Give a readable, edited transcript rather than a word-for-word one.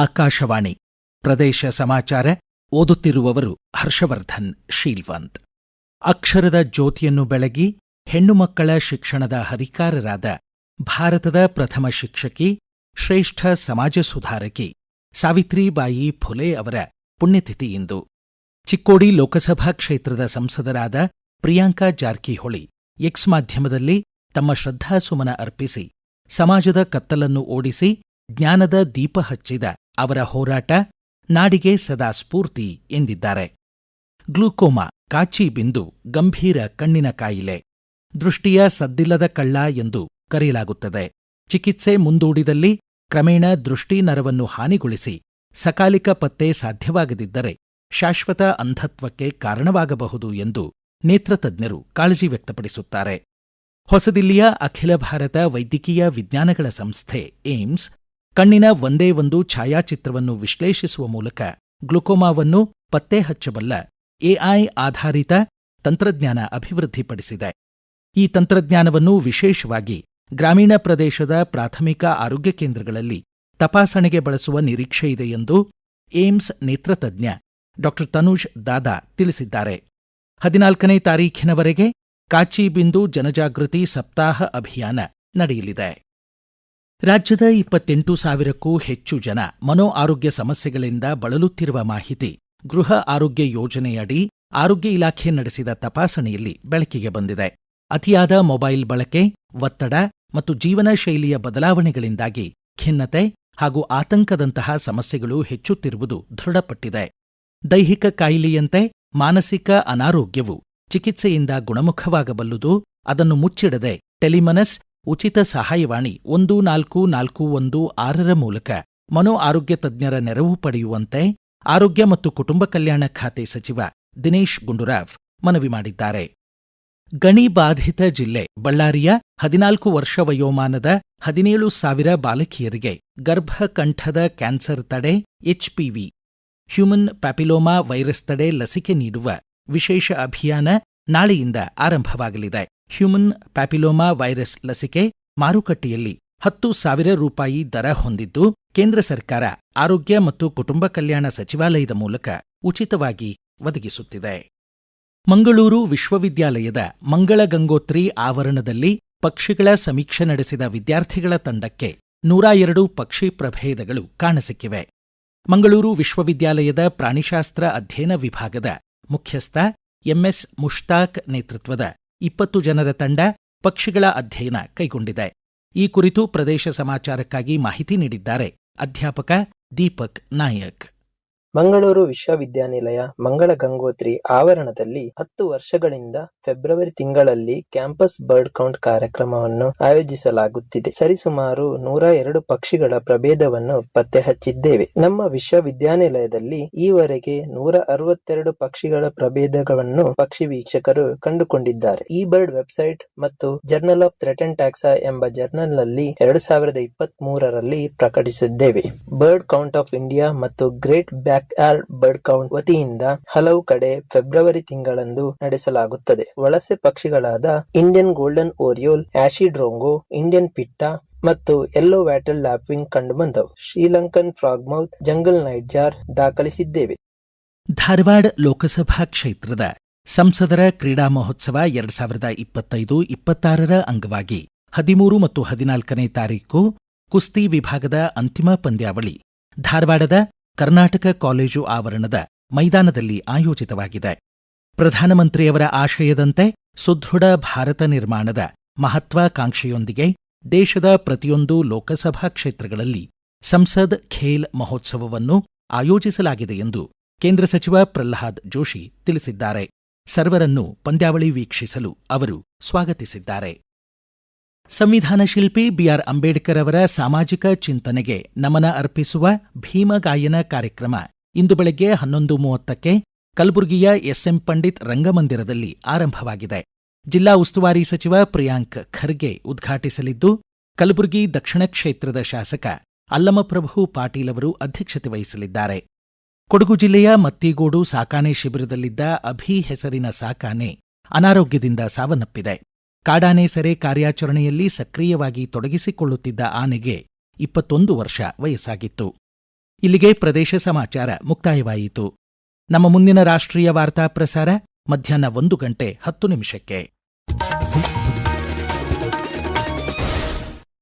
ಆಕಾಶವಾಣಿ ಪ್ರದೇಶ ಸಮಾಚಾರ ಓದುತ್ತಿರುವವರು ಹರ್ಷವರ್ಧನ್ ಶೀಲ್ವಂತ್. ಅಕ್ಷರದ ಜ್ಯೋತಿಯನ್ನು ಬೆಳಗಿ ಹೆಣ್ಣು ಮಕ್ಕಳ ಶಿಕ್ಷಣದ ಹರಿಕಾರರಾದ ಭಾರತದ ಪ್ರಥಮ ಶಿಕ್ಷಕಿ, ಶ್ರೇಷ್ಠ ಸಮಾಜ ಸುಧಾರಕಿ ಸಾವಿತ್ರಿಬಾಯಿ ಫುಲೆ ಅವರ ಪುಣ್ಯತಿಥಿ ಇಂದು. ಚಿಕ್ಕೋಡಿ ಲೋಕಸಭಾ ಕ್ಷೇತ್ರದ ಸಂಸದರಾದ ಪ್ರಿಯಾಂಕಾ ಜಾರಕಿಹೊಳಿ ಎಕ್ಸ್ ಮಾಧ್ಯಮದಲ್ಲಿ ತಮ್ಮ ಶ್ರದ್ಧಾಸುಮನ ಅರ್ಪಿಸಿ ಸಮಾಜದ ಕತ್ತಲನ್ನು ಓಡಿಸಿ ಜ್ಞಾನದ ದೀಪ ಹಚ್ಚಿದ ಅವರ ಹೋರಾಟ ನಾಡಿಗೆ ಸದಾ ಸ್ಫೂರ್ತಿ ಎಂದಿದ್ದಾರೆ. ಗ್ಲೂಕೋಮಾ ಕಾಚಿ ಬಿಂದು ಗಂಭೀರ ಕಣ್ಣಿನ ಕಾಯಿಲೆ, ದೃಷ್ಟಿಯ ಸದ್ದಿಲ್ಲದ ಕಳ್ಳ ಎಂದು ಕರೆಯಲಾಗುತ್ತದೆ. ಚಿಕಿತ್ಸೆ ಮುಂದೂಡಿದಲ್ಲಿ ಕ್ರಮೇಣ ದೃಷ್ಟಿ ನರವನ್ನು ಹಾನಿಗೊಳಿಸಿ ಸಕಾಲಿಕ ಪತ್ತೆ ಸಾಧ್ಯವಾಗದಿದ್ದರೆ ಶಾಶ್ವತ ಅಂಧತ್ವಕ್ಕೆ ಕಾರಣವಾಗಬಹುದು ಎಂದು ನೇತ್ರತಜ್ಞರು ಕಾಳಜಿ ವ್ಯಕ್ತಪಡಿಸುತ್ತಾರೆ. ಹೊಸದಿಲ್ಲಿಯ ಅಖಿಲ ಭಾರತ ವೈದ್ಯಕೀಯ ವಿಜ್ಞಾನಗಳ ಸಂಸ್ಥೆ ಏಮ್ಸ್ ಕಣ್ಣಿನ ಒಂದೇ ಒಂದು ಛಾಯಾಚಿತ್ರವನ್ನು ವಿಶ್ಲೇಷಿಸುವ ಮೂಲಕ ಗ್ಲುಕೋಮಾವನ್ನು ಪತ್ತೆ ಹಚ್ಚಬಲ್ಲ ಎಐ ಆಧಾರಿತ ತಂತ್ರಜ್ಞಾನ ಅಭಿವೃದ್ಧಿಪಡಿಸಿದೆ. ಈ ತಂತ್ರಜ್ಞಾನವನ್ನು ವಿಶೇಷವಾಗಿ ಗ್ರಾಮೀಣ ಪ್ರದೇಶದ ಪ್ರಾಥಮಿಕ ಆರೋಗ್ಯ ಕೇಂದ್ರಗಳಲ್ಲಿ ತಪಾಸಣೆಗೆ ಬಳಸುವ ನಿರೀಕ್ಷೆಯಿದೆ ಎಂದು ಏಮ್ಸ್ ನೇತ್ರತಜ್ಞ ಡಾ ತನುಜ್ ದಾದಾ ತಿಳಿಸಿದ್ದಾರೆ. 14ನೇ ತಾರೀಖಿನವರೆಗೆ ಕಾಚಿ ಬಿಂದು ಜನಜಾಗೃತಿ ಸಪ್ತಾಹ ಅಭಿಯಾನ ನಡೆಯಲಿದೆ. ರಾಜ್ಯದ 28,000ಕ್ಕೂ ಹೆಚ್ಚು ಜನ ಮನೋ ಆರೋಗ್ಯ ಸಮಸ್ಯೆಗಳಿಂದ ಬಳಲುತ್ತಿರುವ ಮಾಹಿತಿ ಗೃಹ ಆರೋಗ್ಯ ಯೋಜನೆಯಡಿ ಆರೋಗ್ಯ ಇಲಾಖೆ ನಡೆಸಿದ ತಪಾಸಣೆಯಲ್ಲಿ ಬೆಳಕಿಗೆ ಬಂದಿದೆ. ಅತಿಯಾದ ಮೊಬೈಲ್ ಬಳಕೆ, ಒತ್ತಡ ಮತ್ತು ಜೀವನ ಶೈಲಿಯ ಬದಲಾವಣೆಗಳಿಂದಾಗಿ ಖಿನ್ನತೆ ಹಾಗೂ ಆತಂಕದಂತಹ ಸಮಸ್ಯೆಗಳು ಹೆಚ್ಚುತ್ತಿರುವುದು ದೃಢಪಟ್ಟಿದೆ. ದೈಹಿಕ ಕಾಯಿಲೆಯಂತೆ ಮಾನಸಿಕ ಅನಾರೋಗ್ಯವು ಚಿಕಿತ್ಸೆಯಿಂದ ಗುಣಮುಖವಾಗಬಲ್ಲುದು. ಅದನ್ನು ಮುಚ್ಚಿಡದೆ ಟೆಲಿಮನಸ್ ಉಚಿತ ಸಹಾಯವಾಣಿ 14416 ಮೂಲಕ ಮನೋ ಆರೋಗ್ಯ ತಜ್ಞರ ನೆರವು ಪಡೆಯುವಂತೆ ಆರೋಗ್ಯ ಮತ್ತು ಕುಟುಂಬ ಕಲ್ಯಾಣ ಖಾತೆ ಸಚಿವ ದಿನೇಶ್ ಗುಂಡೂರಾವ್ ಮನವಿ ಮಾಡಿದ್ದಾರೆ. ಗಣಿ ಬಾಧಿತ ಜಿಲ್ಲೆ ಬಳ್ಳಾರಿಯ 14 ವರ್ಷ ವಯೋಮಾನದ 17,000 ಬಾಲಕಿಯರಿಗೆ ಗರ್ಭಕಂಠದ ಕ್ಯಾನ್ಸರ್ ತಡೆ ಎಚ್ಪಿವಿ ಹ್ಯೂಮನ್ ಪ್ಯಾಪಿಲೋಮಾ ವೈರಸ್ ತಡೆ ಲಸಿಕೆ ನೀಡುವ ವಿಶೇಷ ಅಭಿಯಾನ ನಾಳೆಯಿಂದ ಆರಂಭವಾಗಲಿದೆ. ಹ್ಯೂಮನ್ ಪ್ಯಾಪಿಲೋಮಾ ವೈರಸ್ ಲಸಿಕೆ ಮಾರುಕಟ್ಟೆಯಲ್ಲಿ 10,000 ರೂಪಾಯಿ ದರ ಹೊಂದಿದ್ದು, ಕೇಂದ್ರ ಸರ್ಕಾರ ಆರೋಗ್ಯ ಮತ್ತು ಕುಟುಂಬ ಕಲ್ಯಾಣ ಸಚಿವಾಲಯದ ಮೂಲಕ ಉಚಿತವಾಗಿ ಒದಗಿಸುತ್ತಿದೆ. ಮಂಗಳೂರು ವಿಶ್ವವಿದ್ಯಾಲಯದ ಮಂಗಳ ಗಂಗೋತ್ರಿ ಆವರಣದಲ್ಲಿ ಪಕ್ಷಿಗಳ ಸಮೀಕ್ಷೆ ನಡೆಸಿದ ವಿದ್ಯಾರ್ಥಿಗಳ ತಂಡಕ್ಕೆ 102 ಪಕ್ಷಿ ಪ್ರಭೇದಗಳು ಕಾಣಸಿಕ್ಕಿವೆ. ಮಂಗಳೂರು ವಿಶ್ವವಿದ್ಯಾಲಯದ ಪ್ರಾಣಿಶಾಸ್ತ್ರ ಅಧ್ಯಯನ ವಿಭಾಗದ ಮುಖ್ಯಸ್ಥ ಎಂಎಸ್ ಮುಷ್ತಾಕ್ ನೇತೃತ್ವದ 20 ಜನರ ತಂಡ ಪಕ್ಷಿಗಳ ಅಧ್ಯಯನ ಕೈಗೊಂಡಿದೆ. ಈ ಕುರಿತು ಪ್ರದೇಶ ಸಮಾಚಾರಕ್ಕಾಗಿ ಮಾಹಿತಿ ನೀಡಿದ್ದಾರೆ ಅಧ್ಯಾಪಕ ದೀಪಕ್ ನಾಯಕ್. ಮಂಗಳೂರು ವಿಶ್ವವಿದ್ಯಾನಿಲಯ ಮಂಗಳ ಗಂಗೋತ್ರಿ ಆವರಣದಲ್ಲಿ 10 ವರ್ಷಗಳಿಂದ ಫೆಬ್ರವರಿ ತಿಂಗಳಲ್ಲಿ ಕ್ಯಾಂಪಸ್ ಬರ್ಡ್ ಕೌಂಟ್ ಕಾರ್ಯಕ್ರಮವನ್ನು ಆಯೋಜಿಸಲಾಗುತ್ತಿದೆ. ಸರಿಸುಮಾರು 102 ಪಕ್ಷಿಗಳ ಪ್ರಭೇದವನ್ನು ಪತ್ತೆ ಹಚ್ಚಿದ್ದೇವೆ. ನಮ್ಮ ವಿಶ್ವವಿದ್ಯಾನಿಲಯದಲ್ಲಿ ಈವರೆಗೆ 162 ಪಕ್ಷಿಗಳ ಪ್ರಭೇದಗಳನ್ನು ಪಕ್ಷಿ ವೀಕ್ಷಕರು ಕಂಡುಕೊಂಡಿದ್ದಾರೆ. ಈ ಬರ್ಡ್ ವೆಬ್ಸೈಟ್ ಮತ್ತು ಜರ್ನಲ್ ಆಫ್ ಥ್ರೆಟನ್ ಟ್ಯಾಕ್ಸಾ ಎಂಬ ಜರ್ನಲ್ ನಲ್ಲಿ 2023ರಲ್ಲಿ ಪ್ರಕಟಿಸಿದ್ದೇವೆ. ಬರ್ಡ್ ಕೌಂಟ್ ಆಫ್ ಇಂಡಿಯಾ ಮತ್ತು great backyard bird count ವತಿಯಿಂದ ಹಲವು ಕಡೆ ಫೆಬ್ರವರಿ ತಿಂಗಳಂದು ನಡೆಸಲಾಗುತ್ತದೆ. ವಲಸೆ ಪಕ್ಷಿಗಳಾದ Indian golden oriole, ashy drongo, Indian pitta ಮತ್ತು ಯೆಲ್ಲೋ ವ್ಯಾಟಲ್ ಲ್ಯಾಪಿಂಗ್ ಕಂಡುಬಂದವು. ಶ್ರೀಲಂಕನ್ ಫ್ರಾಗ್ಮೌತ್, ಜಂಗಲ್ ನೈಟ್ಜಾರ್ ದಾಖಲಿಸಿದ್ದೇವೆ. ಧಾರವಾಡ ಲೋಕಸಭಾ ಕ್ಷೇತ್ರದ ಸಂಸದರ ಕ್ರೀಡಾ ಮಹೋತ್ಸವ 2025-26ರ ಅಂಗವಾಗಿ 13 ಮತ್ತು 14ನೇ ತಾರೀಕು ಕುಸ್ತಿ ವಿಭಾಗದ ಅಂತಿಮ ಪಂದ್ಯಾವಳಿ ಧಾರವಾಡದ ಕರ್ನಾಟಕ ಕಾಲೇಜು ಆವರಣದ ಮೈದಾನದಲ್ಲಿ ಆಯೋಜಿತವಾಗಿದೆ. ಪ್ರಧಾನಮಂತ್ರಿಯವರ ಆಶಯದಂತೆ ಸುದೃಢ ಭಾರತ ನಿರ್ಮಾಣದ ಮಹತ್ವಾಕಾಂಕ್ಷೆಯೊಂದಿಗೆ ದೇಶದ ಪ್ರತಿಯೊಂದು ಲೋಕಸಭಾ ಕ್ಷೇತ್ರಗಳಲ್ಲಿ ಸಂಸದ್ ಖೇಲ್ ಮಹೋತ್ಸವವನ್ನು ಆಯೋಜಿಸಲಾಗಿದೆ ಎಂದು ಕೇಂದ್ರ ಸಚಿವ ಪ್ರಹ್ಲಾದ್ ಜೋಶಿ ತಿಳಿಸಿದ್ದಾರೆ. ಸರ್ವರನ್ನು ಪಂದ್ಯಾವಳಿ ವೀಕ್ಷಿಸಲು ಅವರು ಸ್ವಾಗತಿಸಿದ್ದಾರೆ. ಸಂವಿಧಾನ ಶಿಲ್ಪಿ ಬಿಆರ್ ಅಂಬೇಡ್ಕರ್ ಅವರ ಸಾಮಾಜಿಕ ಚಿಂತನೆಗೆ ನಮನ ಅರ್ಪಿಸುವ ಭೀಮಗಾಯನ ಕಾರ್ಯಕ್ರಮ ಇಂದು ಬೆಳಗ್ಗೆ 11:30ಕ್ಕೆ ಕಲಬುರಗಿಯ ಎಸ್ಎಂ ಪಂಡಿತ್ ರಂಗಮಂದಿರದಲ್ಲಿ ಆರಂಭವಾಗಿದೆ. ಜಿಲ್ಲಾ ಉಸ್ತುವಾರಿ ಸಚಿವ ಪ್ರಿಯಾಂಕ್ ಖರ್ಗೆ ಉದ್ಘಾಟಿಸಲಿದ್ದು, ಕಲಬುರಗಿ ದಕ್ಷಿಣ ಕ್ಷೇತ್ರದ ಶಾಸಕ ಅಲ್ಲಮಪ್ರಭು ಪಾಟೀಲ್ ಅವರು ಅಧ್ಯಕ್ಷತೆ ವಹಿಸಲಿದ್ದಾರೆ. ಕೊಡಗು ಜಿಲ್ಲೆಯ ಮತ್ತಿಗೋಡು ಸಾಕಾಣೆ ಶಿಬಿರದಲ್ಲಿದ್ದ ಅಭಿ ಹೆಸರಿನ ಸಾಕಾಣೆ ಅನಾರೋಗ್ಯದಿಂದ ಸಾವನ್ನಪ್ಪಿದೆ. ಕಾಡಾನೆ ಸೆರೆ ಕಾರ್ಯಾಚರಣೆಯಲ್ಲಿ ಸಕ್ರಿಯವಾಗಿ ತೊಡಗಿಸಿಕೊಳ್ಳುತ್ತಿದ್ದ ಆನೆಗೆ 21 ವರ್ಷ ವಯಸ್ಸಾಗಿತ್ತು. ಇಲ್ಲಿಗೆ ಪ್ರದೇಶ ಸಮಾಚಾರ ಮುಕ್ತಾಯವಾಯಿತು. ನಮ್ಮ ಮುಂದಿನ ರಾಷ್ಟ್ರೀಯ ವಾರ್ತಾ ಪ್ರಸಾರ ಮಧ್ಯಾಹ್ನ 1:10 ಗಂಟೆ.